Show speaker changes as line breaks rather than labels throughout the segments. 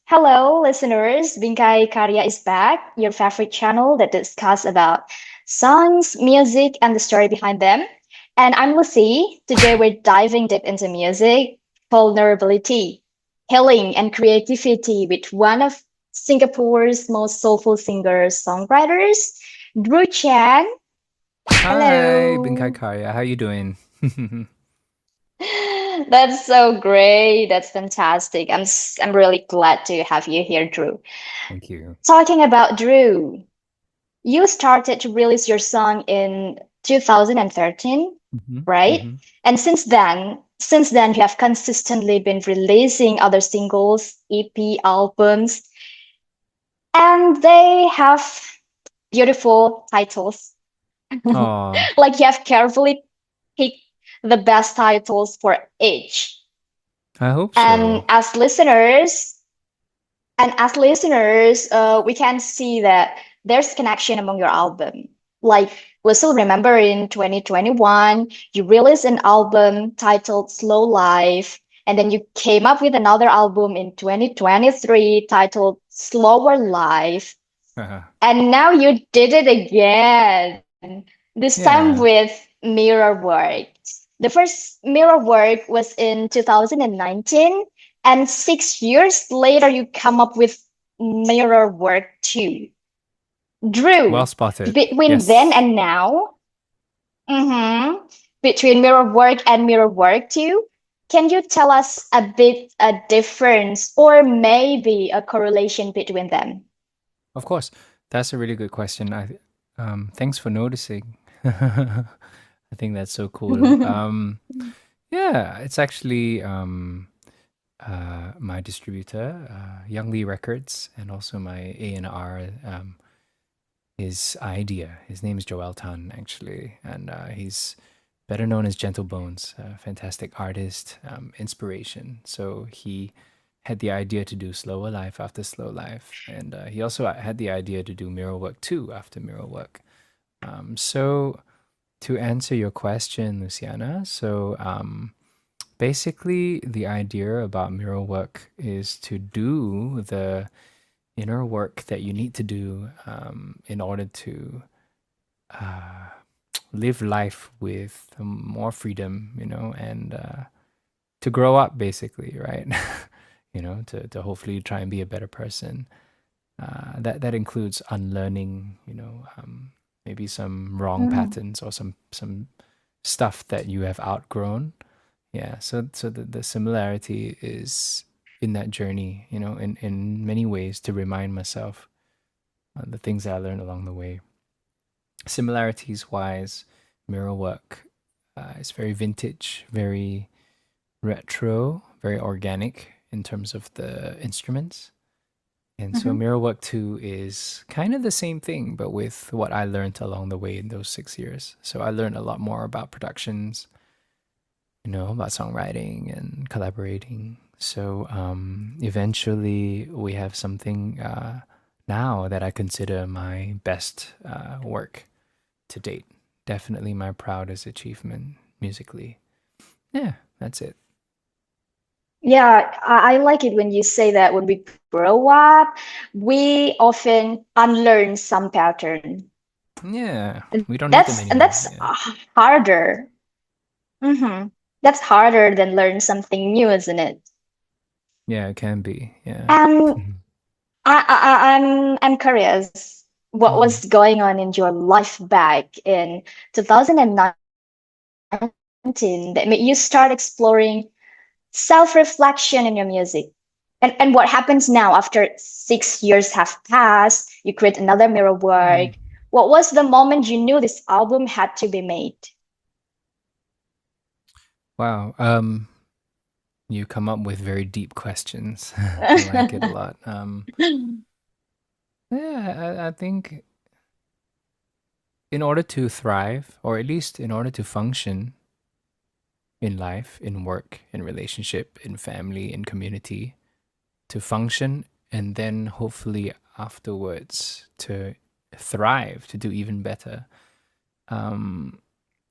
Hello, listeners. Bingkai Karya is back, your favorite channel that discuss about songs, music, and the story behind them. And I'm Lucy. Today we're diving deep into music, vulnerability, healing, and creativity with one of Singapore's most soulful singers-songwriters, Dru Chen.
Hi, Bingkai
Hello.
Karya. How you doing?
That's so great. That's fantastic. I'm really glad to have you here, Drew.
Thank you.
Talking about Drew. You started to release your song in 2013,
hmm
right?
hmm
And since then you have consistently been releasing other singles, EP, albums, and they have beautiful titles.
Oh,
Like you have carefully picked the best titles for each.
I hope
And
so.
as listeners, we can see that there's connection among your album. Like we still remember in 2021, you released an album titled Slow Life, and then you came up with another album in 2023 titled Slower Life. And now you did it again, this time
Yeah.
with Mirror Work. The first Mirror Work was in 2019, and 6 years later, you come up with Mirror Work 2.
Well
Drew,
spotted.
between then
Yes.
and now, mhm, between Mirror Work and Mirror Work 2, can you tell us a bit a difference or maybe a correlation between them?
Of course. That's a really good question. Thanks for noticing. I think that's so cool. Yeah, it's actually my distributor, Young Lee Records, and also my A&R, his idea. His name is Joel Tan, actually, and he's better known as Gentle Bones, a fantastic artist, inspiration. So he had the idea to do Slower Life after Slow Life, and he also had the idea to do Mirror Work 2 after Mirror Work. So to answer your question, Luciana, basically the idea about mirror work is to do the inner work that you need to do in order to uh, live life with more freedom, and to grow up, basically, right? To hopefully try and be a better person. That includes unlearning, maybe some wrong
Mhm.
patterns or some stuff that you have outgrown. Yeah, so the similarity is in that journey, in many ways to remind myself the things that I learned along the way. Similarities wise, mirror work is very vintage, very retro, very organic in terms of the instruments. And so
Mhm.
Mirror Work 2 is kind of the same thing, but with what I learned along the way in those 6 years. So I learned a lot more about productions, about songwriting and collaborating. So eventually we have something now that I consider my best work to date. Definitely my proudest achievement musically. Yeah, that's it.
Yeah, I like it when you say that when we grow up, we often unlearn some pattern.
Yeah,
And
we don't need them
that's
anymore. Yeah.
harder. hmm That's harder than learn something new, isn't it?
Yeah, it can be. Yeah.
And I'm curious, what was
Mhm.
going on in your life back in 2019 that made you start exploring self-reflection in your music? And what happens now after 6 years have passed, you create another mirror work.
Mhm.
What was the moment you knew this album had to be made?
Wow. You come up with very deep questions. I like it a lot. Yeah, I think in order to thrive, or at least in order to function in life, in work, in relationship, in family, in community, to function and then hopefully afterwards to thrive, to do even better. Um,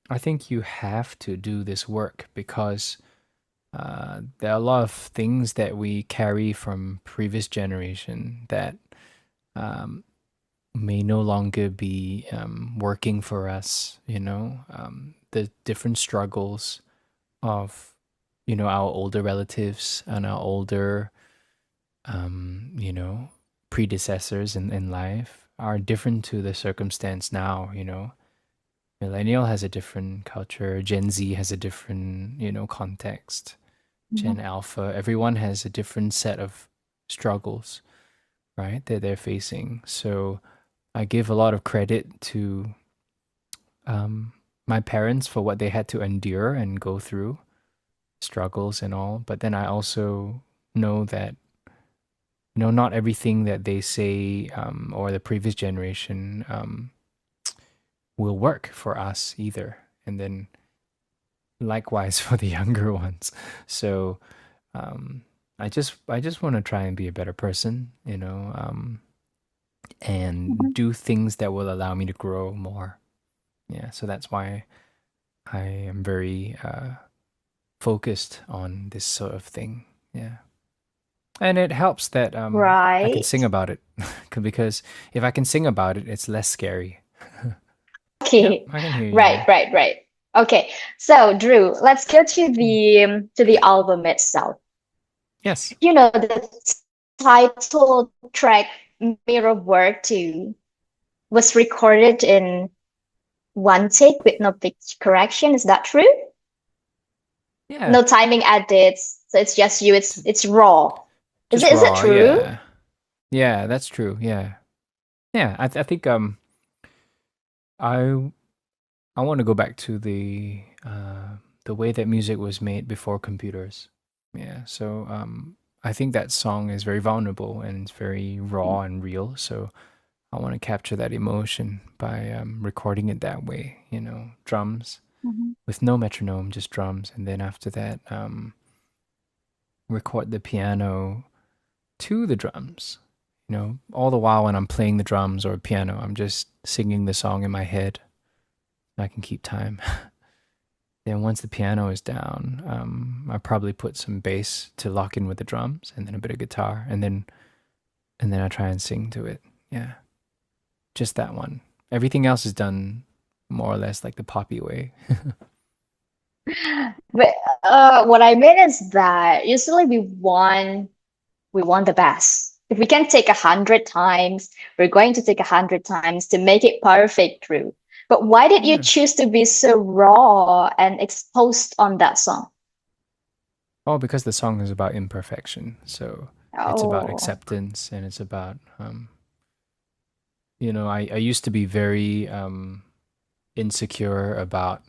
I think you have to do this work because There are a lot of things that we carry from previous generation that um, may no longer be working for us. The different struggles of our older relatives and our older um, you know predecessors in life are different to the circumstance now. Millennial has a different culture, Gen Z has a different context,
Mhm.
Gen Alpha, everyone has a different set of struggles, right, that they're facing. So I give a lot of credit to um, my parents for what they had to endure and go through, struggles and all. But then I also know that not everything that they say or the previous generation will work for us either. And then likewise for the younger ones. So um, I just want to try and be a better person, and
Mhm.
do things that will allow me to grow more. Yeah, so that's why I am very focused on this sort of thing. Yeah. And it helps that I can sing
Right.
about it because if I can sing about it, it's less scary. Yep,
Okay.
I can hear you
Right,
now.
right, right. Okay. So, Drew, let's go to the album itself.
Yes.
The title track Mirror Work 2 was recorded in one take with no pitch correction. Is that true?
Yeah.
No timing edits. So it's just you.
T-
It's raw. Is
Just
it
raw.
true?
Yeah. Yeah, that's true. Yeah. Yeah, I think I I want to go back to the way that music was made before computers. Yeah. So I think that song is very vulnerable and it's very raw and real. So I want to capture that emotion by recording it that way. Drums
Mhm.
with no metronome, just drums, and then after that, record the piano to the drums. All the while when I'm playing the drums or piano, I'm just singing the song in my head. I can keep time. Then once the piano is down, I probably put some bass to lock in with the drums, and then a bit of guitar, and then I try and sing to it. Yeah, just that one. Everything else is done more or less like the poppy way.
But what I mean is that usually we want the best. If we can take 100 times, we're going to take 100 times to make it perfect, Drew. But why did you
Yeah.
choose to be so raw and exposed on that song?
Oh, because the song is about imperfection, so it's about
Oh,
acceptance, and it's about I used to be very insecure about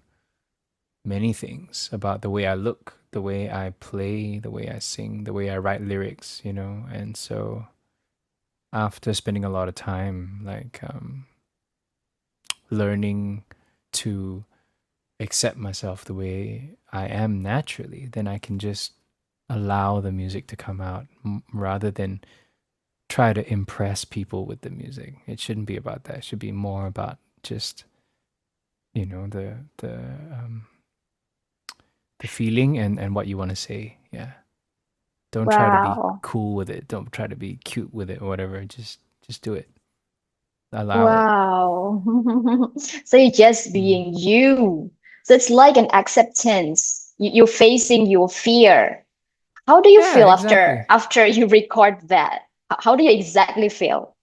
many things, about the way I look, the way I play, the way I sing, the way I write lyrics. And so after spending a lot of time like learning to accept myself the way I am naturally, then I can just allow the music to come out rather than try to impress people with the music. It shouldn't be about that. It should be more about just the feeling and what you want to say. Yeah. Don't try to be
wow.
cool with it. Don't try to be cute with it or whatever. Just do it. Allow it.
Wow. So you're just
Mm.
being you. So it's like an acceptance. You're facing your fear. How do you
Yeah,
feel after
exactly.
after you record that? How do you exactly feel?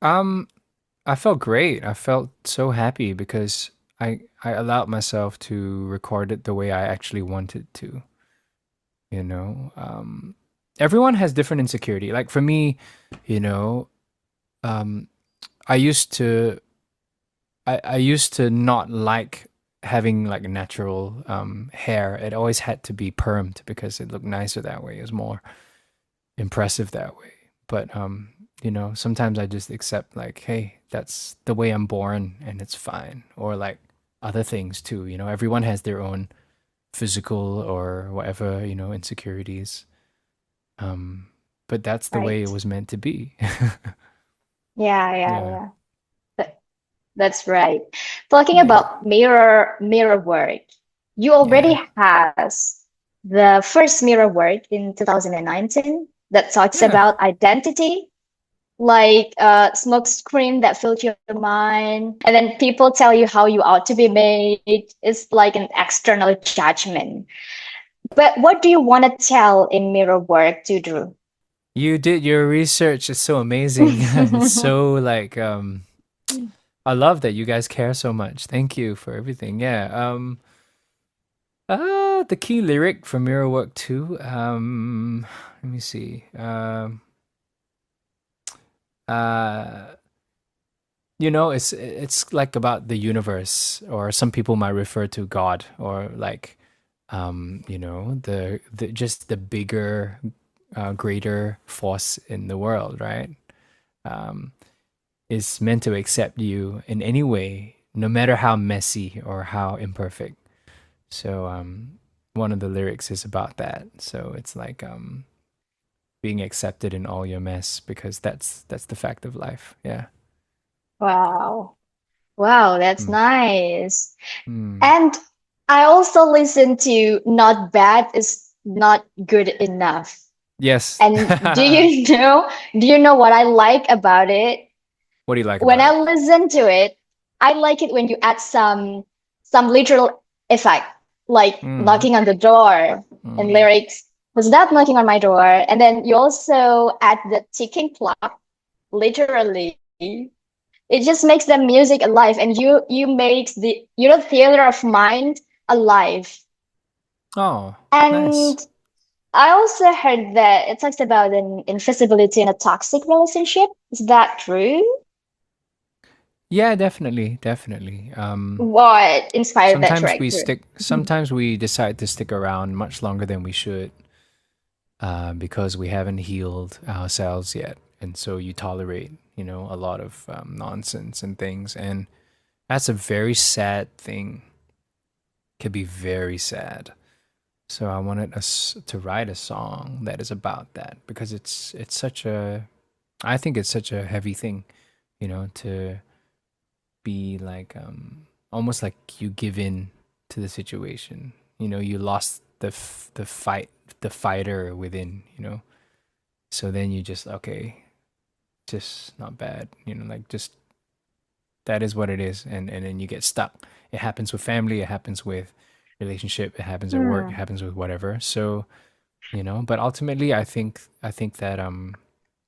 Um, I felt great. I felt so happy because I allowed myself to record it the way I actually wanted to. You know, everyone has different insecurity. Like for me, you know, um, I used to I used to not like having like natural hair. It always had to be permed because it looked nicer that way. It was more impressive that way. But sometimes I just accept like, hey, that's the way I'm born and it's fine. Or like other things too. Everyone has their own physical or whatever, insecurities. Um, but that's the way it
Right.
was meant to be.
Yeah, yeah,
Yeah.
yeah. That, that's right. Talking
Yeah.
about mirror work, you already
Yeah.
has the first mirror work in 2019 that talks
Yeah.
about identity, like a smoke screen that fills your mind, and then people tell you how you ought to be made. It's like an external judgment. But what do you want to tell in mirror work to Drew?
You did your research is so amazing. It's so like I love that you guys care so much. Thank you for everything. Yeah. The key lyric from Mirror Work 2. Let me see. Uh it's like about the universe, or some people might refer to God, or like the just the bigger greater force in the world, right? Um is meant to accept you in any way, no matter how messy or how imperfect. So one of the lyrics is about that. So it's like being accepted in all your mess, because that's the fact of life. Yeah.
Wow. Wow, that's
Mm.
nice.
Mm.
And I also listen to Not Bad is Not Good Enough.
Yes.
And do you know what I like about it?
What do you like
When
about
I
it?
listen to it, I like it when you add some literal effect, like
Mm.
knocking on the door and
Mm.
lyrics. Was that knocking on my door? And then you also add the ticking clock, literally. It just makes the music alive, and you makes the theater of mind alive.
Oh, nice.
And I also heard that it talks about an invisibility in a toxic relationship. Is that true?
Yeah, definitely, definitely.
What inspired that
Sometimes
track,
we
Drew?
stick. Sometimes we decide to stick around much longer than we should, because we haven't healed ourselves yet, and so you tolerate, a lot of nonsense and things, and that's a very sad thing. Could be very sad. So I wanted us to write a song that is about that, because it's such a. I think it's such a heavy thing, to be like almost like you give in to the situation. You lost the fight, the fighter within. So then you just, okay, just not bad. Like, just that is what it is, and then you get stuck. It happens with family. It happens with relationship. It happens at work. It
Hmm.
happens with whatever. So, but ultimately, I think that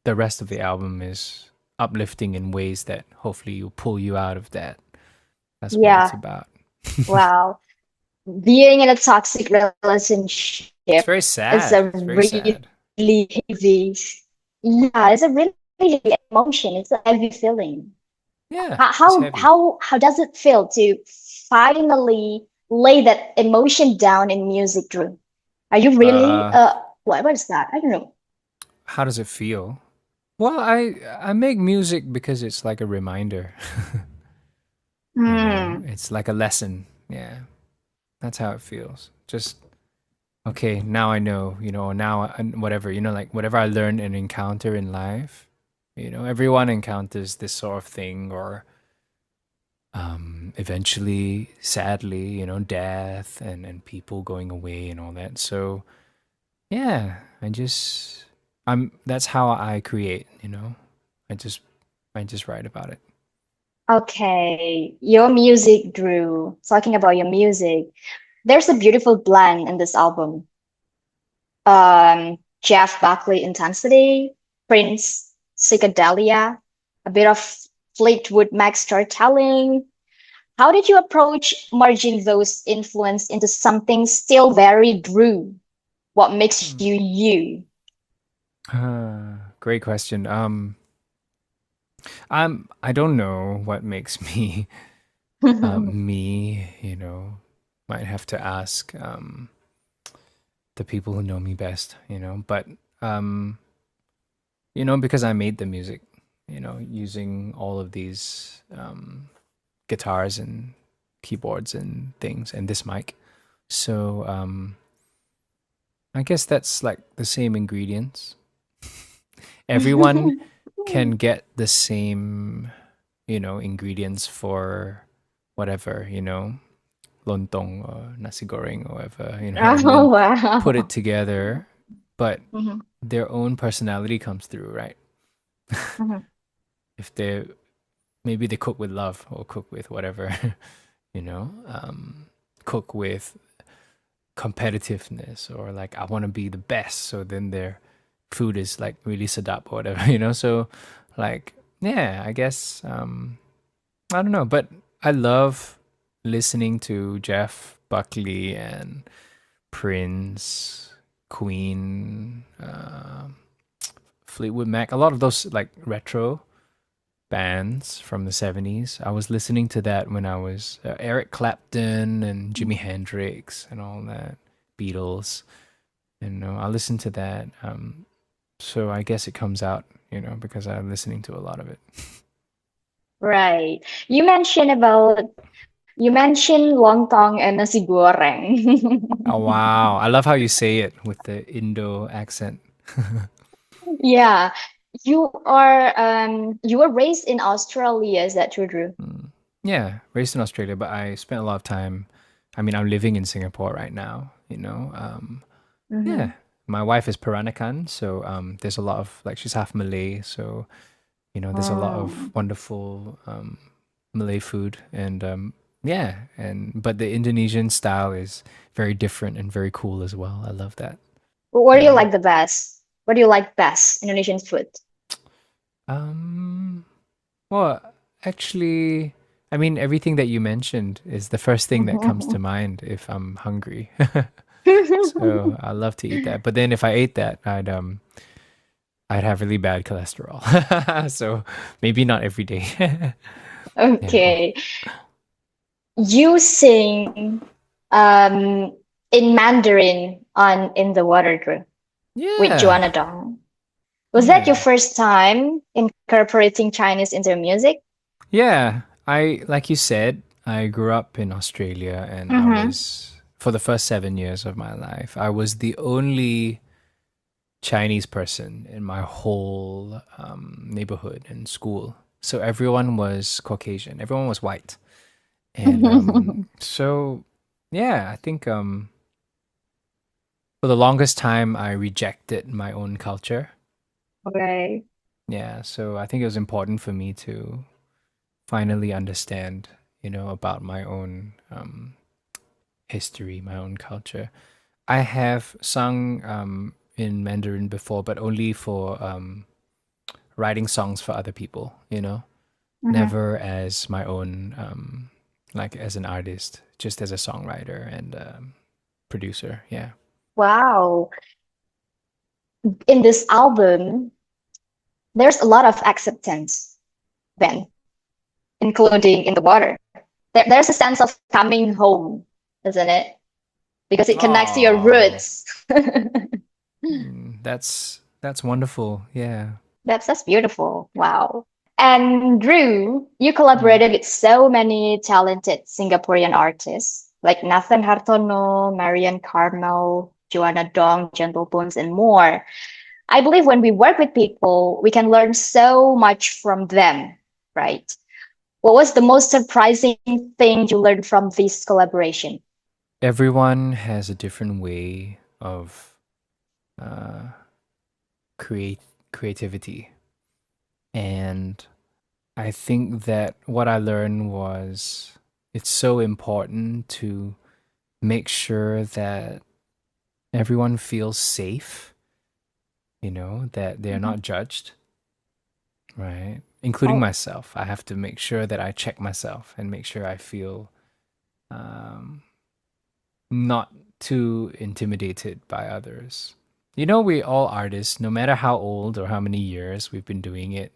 the rest of the album is uplifting in ways that hopefully will pull you out of that. That's what it's
Yeah.
about.
Wow. Being in a toxic relationship
It's very
is a
sad. It's very
really
sad.
heavy. Yeah, it's a really heavy emotion. It's a heavy feeling. How
Yeah,
how
it's heavy.
how how does it feel to finally lay that emotion down in music, Drew? Are you really
Uh,
what is that? I don't know.
how does it feel? Well, I make music because it's like a reminder.
Hmm.
It's like a lesson. Yeah, that's how it feels. Just, okay, now I know. Now whatever, like whatever I learn and encounter in life. Everyone encounters this sort of thing, or eventually, sadly, death, and people going away and all that. So yeah, that's how I create. I just I just write about it.
Okay, your music, Drew. Talking about your music, there's a beautiful blend in this album. Jeff Buckley intensity, Prince psychedelia, a bit of Fleetwood Mac storytelling. How did you approach merging those influence into something still very Drew? What makes
Hmm.
you you?
Great question. I don't know what makes me me. Might have to ask the people who know me best. But um, because I made the music. Using all of these guitars and keyboards and things, and this mic. So I guess that's like the same ingredients. Everyone can get the same, ingredients for whatever. lontong or nasi goreng or whatever, and
Oh,
then put
wow.
it together, but
Mhm,
their own personality comes through, right?
mhm.
If they maybe they cook with love or cook with whatever, you know, cook with competitiveness or like I want to be the best. So then their food is like really sedap or whatever, So like yeah, I guess I don't know, but I love listening to Jeff Buckley and Prince, Queen, Fleetwood Mac, a lot of those like retro bands from the 70s. I was listening to that when I was Eric Clapton and Jimi Hendrix and all that, Beatles. And I listened to that. So I guess it comes out, because I'm listening to a lot of it.
Right. You mentioned about you mentioned lontong and nasi
Oh,
goreng.
wow. I love how you say it with the Indo accent.
Yeah. You were raised in Australia, is that true, Drew?
Mm. Yeah, raised in Australia, but I spent a lot of time. I mean, I'm living in Singapore right now,
Mm-hmm.
Yeah, my wife is Peranakan, so there's a lot of like she's half Malay, so there's a lot of
Mm.
wonderful Malay food, and yeah, and but the Indonesian style is very different and very cool as well. I love that.
What do you
Yeah.
like the best? What do you like best? Indonesian food.
Um. Well, actually, I mean everything that you mentioned is the first thing that comes to mind if I'm hungry. So I love to eat that. But then if I ate that, I'd have really bad cholesterol. So maybe not every day. Yeah.
Okay. You sing in Mandarin on In the Water Drew with
Yeah.
Joanna Dong. Was that your
Yeah.
first time incorporating Chinese into your music?
Yeah. I like you said, I grew up in Australia and I
Mm-hmm.
was for the first 7 years of my life, I was the only Chinese person in my whole neighborhood and school. So everyone was Caucasian. Everyone was white. And so yeah, I think for the longest time I rejected my own culture.
Okay.
Yeah, so I think it was important for me to finally understand, about my own history, my own culture. I have sung in Mandarin before, but only for writing songs for other people,
Mm-hmm.
never as my own, like as an artist, just as a songwriter and producer. Yeah.
Wow. In this album, there's a lot of acceptance, Ben, including In the Water. There's a sense of coming home, isn't it? Because it connects to your
Oh,
roots.
that's wonderful. Yeah.
That's beautiful. Wow. And Drew, you
Mm.
collaborated with so many talented Singaporean artists like Nathan Hartono, Marian Carmel, Joanna Dong, Gentle Bones, and more. I believe when we work with people, we can learn so much from them, right? What was the most surprising thing you learned from this collaboration?
Everyone has a different way of uh, create creativity, and I think that what I learned was it's so important to make sure that everyone feels safe, that they're
Mhm.
not judged, right? Including
Oh,
myself. I have to make sure that I check myself and make sure I feel um, not too intimidated by others. We all artists, no matter how old or how many years we've been doing it,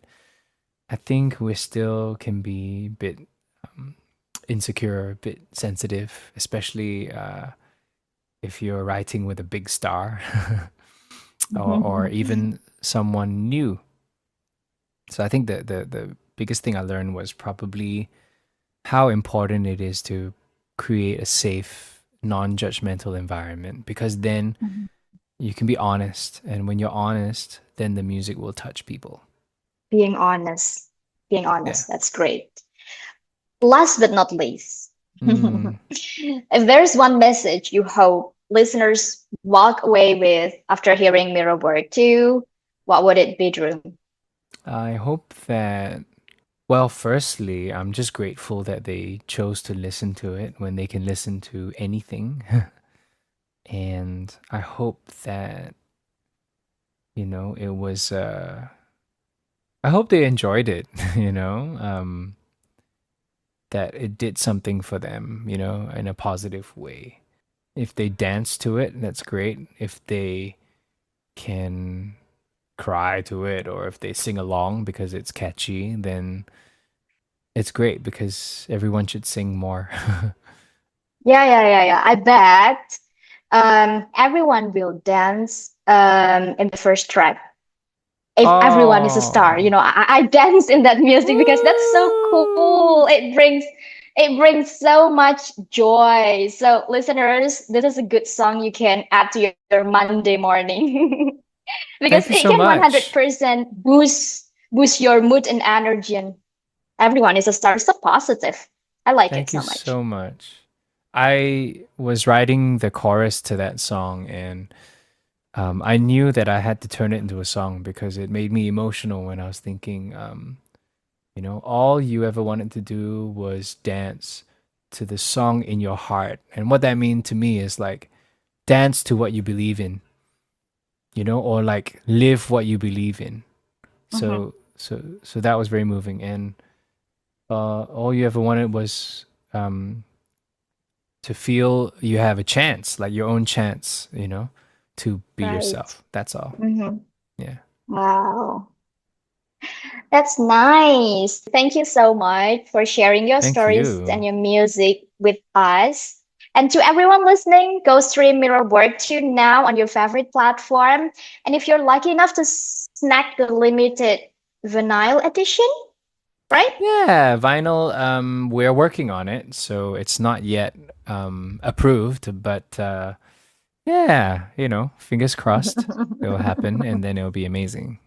I think we still can be a bit um, insecure, a bit sensitive, especially if you're writing with a big star or even someone new. So I think the biggest thing I learned was probably how important it is to create a safe, non-judgmental environment because then
Mhm.
you can be honest, and when you're honest, then the music will touch people.
Being honest. Being
Yeah.
honest. That's great. Last but not least,
Mm,
If there's one message you hope listeners walk away with after hearing Mirror Work 2, what would it be, Drew?
I hope that, well, firstly, I'm just grateful that they chose to listen to it when they can listen to anything. And I hope that, it was, I hope they enjoyed it, that it did something for them, in a positive way. If they dance to it, that's great. If they can cry to it or if they sing along because it's catchy, then it's great because everyone should sing more.
Yeah. I bet everyone will dance in the first track. If everyone is a star,
Oh,
I dance in that music because that's so
woo!
cool. It brings so much joy. So listeners, this is a good song you can add to your Monday morning because
Thank you
it
so
can
much.
100% boost your mood and energy. And everyone is a star. So positive. I like it
Thank you
so much.
so much. I was writing the chorus to that song and I knew that I had to turn it into a song because it made me emotional when I was thinking, all you ever wanted to do was dance to the song in your heart. And what that means to me is like dance to what you believe in, or like live what you believe in.
Mhm.
So that was very moving. And all you ever wanted was to feel you have a chance, like your own chance, to be
Right.
yourself. That's all.
Hmm.
Yeah.
Wow. That's nice. Thank you so much for sharing your
Thank
stories and
you.
your music with us. And to everyone listening, go stream Mirror Work 2 now on your favorite platform. And if you're lucky enough to snack the limited vinyl edition, right?
Yeah, vinyl. We're working on it, so it's not yet approved, but yeah, fingers crossed it will happen, and then it'll be amazing.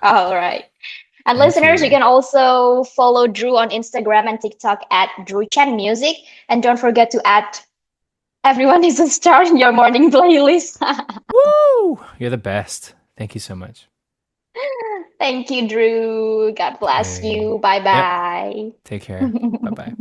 All right. And
Thank
listeners, you
you.
can also follow Drew on Instagram and TikTok at Dru Chen Music. And don't forget to add Everyone is a Star in your morning playlist.
Woo! You're the best. Thank you so much.
Thank you, Drew. God bless
Okay.
you. Bye
Yep.
bye.
Take care. Bye bye.